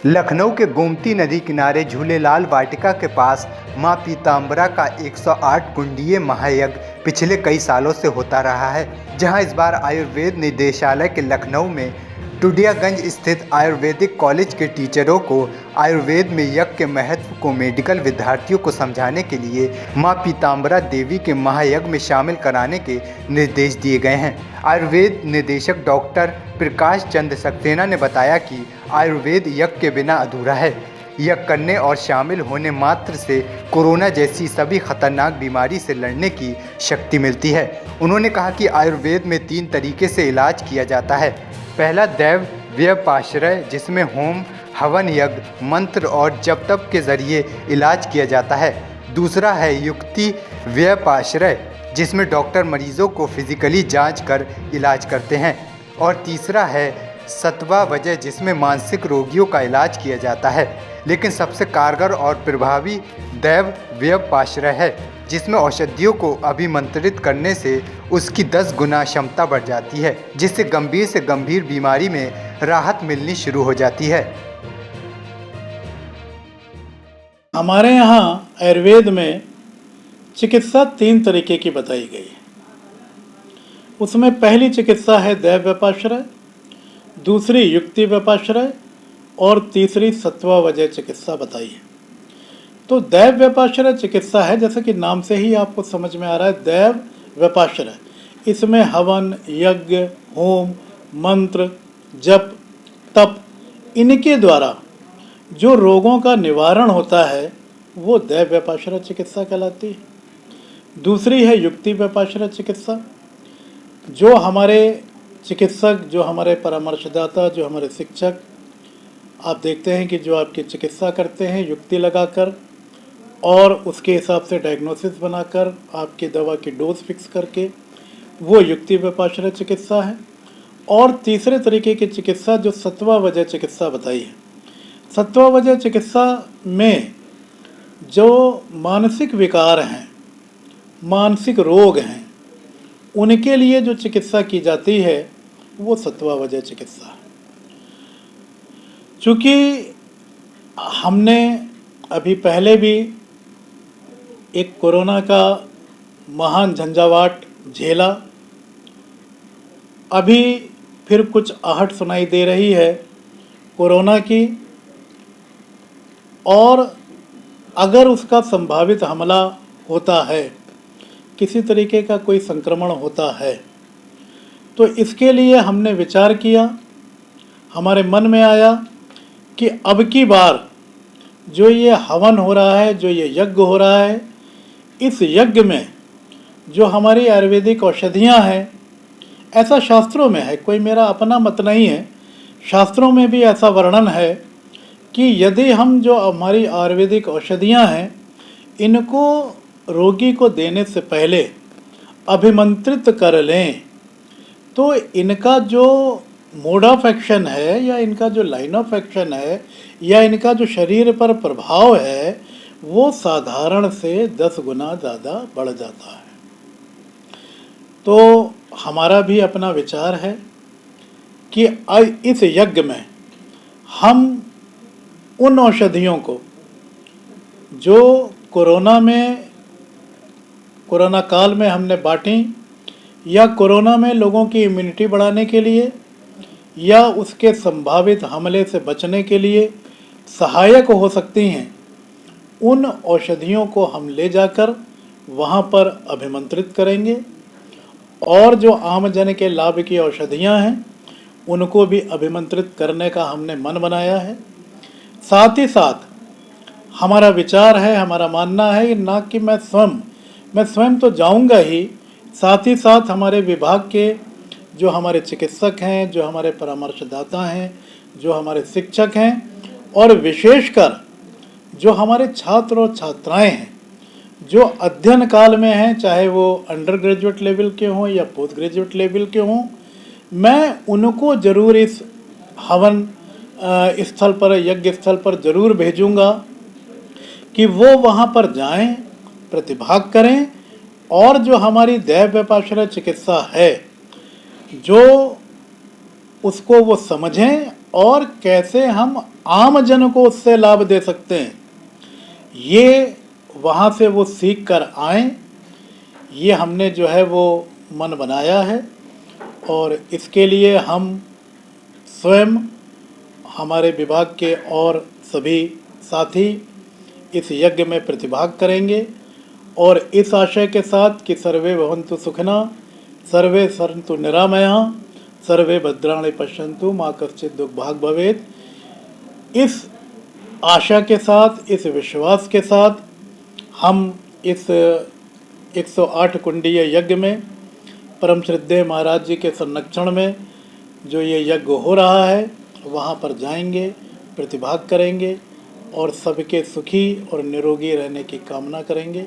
लखनऊ के गोमती नदी किनारे झूलेलाल वाटिका के पास मां पीतांबरा का 108 कुंडीय महायज्ञ पिछले कई सालों से होता रहा है, जहां इस बार आयुर्वेद निदेशालय के लखनऊ में टुडियागंज स्थित आयुर्वेदिक कॉलेज के टीचरों को आयुर्वेद में यज्ञ के महत्व को मेडिकल विद्यार्थियों को समझाने के लिए मां पीतांबरा देवी के महायज्ञ में शामिल कराने के निर्देश दिए गए हैं। आयुर्वेद निदेशक डॉक्टर प्रकाश चंद्र सक्सेना ने बताया कि आयुर्वेद यज्ञ के बिना अधूरा है। यज्ञ करने और शामिल होने मात्र से कोरोना जैसी सभी खतरनाक बीमारी से लड़ने की शक्ति मिलती है। उन्होंने कहा कि आयुर्वेद में 3 तरीके से इलाज किया जाता है। पहला दैव व्यपाश्रय, जिसमें होम, हवन, यज्ञ, मंत्र और जप तप के जरिए इलाज किया जाता है। दूसरा है युक्ति व्यपाश्रय, जिसमें डॉक्टर मरीजों को फिजिकली जांच कर इलाज करते हैं। और तीसरा है सत्वा वजह, जिसमें मानसिक रोगियों का इलाज किया जाता है। लेकिन सबसे कारगर और प्रभावी दैव व्यपाश्रय है, जिसमें औषधियों को अभिमंत्रित करने से उसकी 10 गुना क्षमता बढ़ जाती है, जिससे गंभीर से गंभीर बीमारी में राहत मिलनी शुरू हो जाती है। हमारे यहाँ आयुर्वेद में चिकित्सा 3 तरीके की बताई गई है। उसमें पहली चिकित्सा है दैव व्यपाश्रय, दूसरी युक्ति व्यपाश्रय और तीसरी सत्वा वजह चिकित्सा बताई है। तो दैव व्यपाश्रय चिकित्सा है, जैसे कि नाम से ही आपको समझ में आ रहा है, दैव व्यपाश्रय। इसमें हवन, यज्ञ, होम, मंत्र, जप, तप, इनके द्वारा जो रोगों का निवारण होता है वो दैव व्यपाश्रय चिकित्सा कहलाती है। दूसरी है युक्ति व्यपाश्रय चिकित्सा। जो हमारे चिकित्सक, जो हमारे परामर्शदाता, जो हमारे शिक्षक, आप देखते हैं कि जो आपकी चिकित्सा करते हैं युक्ति लगाकर और उसके हिसाब से डायग्नोसिस बनाकर आपकी दवा की डोज फिक्स करके, वो युक्ति व्यपाश्रय चिकित्सा है। और तीसरे तरीके की चिकित्सा जो सत्वा वजह चिकित्सा बताई है। सत्वा वजह चिकित्सा में जो मानसिक विकार हैं, मानसिक रोग हैं, उनके लिए जो चिकित्सा की जाती है वो सत्वा वजह चिकित्सा है। चूँकि हमने अभी पहले भी एक कोरोना का महान झंझावात झेला, अभी फिर कुछ आहट सुनाई दे रही है कोरोना की, और अगर उसका संभावित हमला होता है, किसी तरीके का कोई संक्रमण होता है, तो इसके लिए हमने विचार किया। हमारे मन में आया कि अब की बार जो ये हवन हो रहा है, जो ये यज्ञ हो रहा है, इस यज्ञ में जो हमारी आयुर्वेदिक औषधियाँ हैं, ऐसा शास्त्रों में है, कोई मेरा अपना मत नहीं है, शास्त्रों में भी ऐसा वर्णन है कि यदि हम जो हमारी आयुर्वेदिक औषधियाँ हैं, इनको रोगी को देने से पहले अभिमंत्रित कर लें, तो इनका जो मोड ऑफ एक्शन है, या इनका जो लाइन ऑफ एक्शन है, या इनका जो शरीर पर प्रभाव है, वो साधारण से 10 गुना ज़्यादा बढ़ जाता है। तो हमारा भी अपना विचार है कि इस यज्ञ में हम उन औषधियों को जो कोरोना काल में हमने बांटी, या कोरोना में लोगों की इम्यूनिटी बढ़ाने के लिए या उसके संभावित हमले से बचने के लिए सहायक हो सकती हैं, उन औषधियों को हम ले जाकर वहाँ पर अभिमंत्रित करेंगे। और जो आमजन के लाभ की औषधियाँ हैं, उनको भी अभिमंत्रित करने का हमने मन बनाया है। साथ ही साथ हमारा विचार है, हमारा मानना है, ना कि मैं स्वयं तो जाऊंगा ही, साथ ही साथ हमारे विभाग के जो हमारे चिकित्सक हैं, जो हमारे परामर्शदाता हैं, जो हमारे शिक्षक हैं, और विशेषकर जो हमारे छात्र और छात्राएं हैं जो अध्ययन काल में हैं, चाहे वो अंडर ग्रेजुएट लेवल के हों या पोस्ट ग्रेजुएट लेवल के हों, मैं उनको ज़रूर इस हवन स्थल पर, यज्ञ स्थल पर ज़रूर भेजूंगा कि वो वहाँ पर जाएं, प्रतिभाग करें, और जो हमारी दैव व्यपाश्रय चिकित्सा है जो उसको वो समझें और कैसे हम आम जन को उससे लाभ दे सकते हैं, ये वहाँ से वो सीख कर आएँ, ये हमने जो है वो मन बनाया है। और इसके लिए हम स्वयं, हमारे विभाग के और सभी साथी इस यज्ञ में प्रतिभाग करेंगे और इस आशय के साथ कि सर्वे भवन्तु सुखिनः, सर्वे सन्तु निरामयाः, सर्वे भद्राणि पश्यन्तु मा कश्चित् दुर्भाग् भवेत्। इस आशा के साथ, इस विश्वास के साथ हम इस 108 कुंडीय यज्ञ में परम श्रद्धेय महाराज जी के संरक्षण में जो ये यज्ञ हो रहा है वहाँ पर जाएंगे, प्रतिभाग करेंगे और सबके सुखी और निरोगी रहने की कामना करेंगे।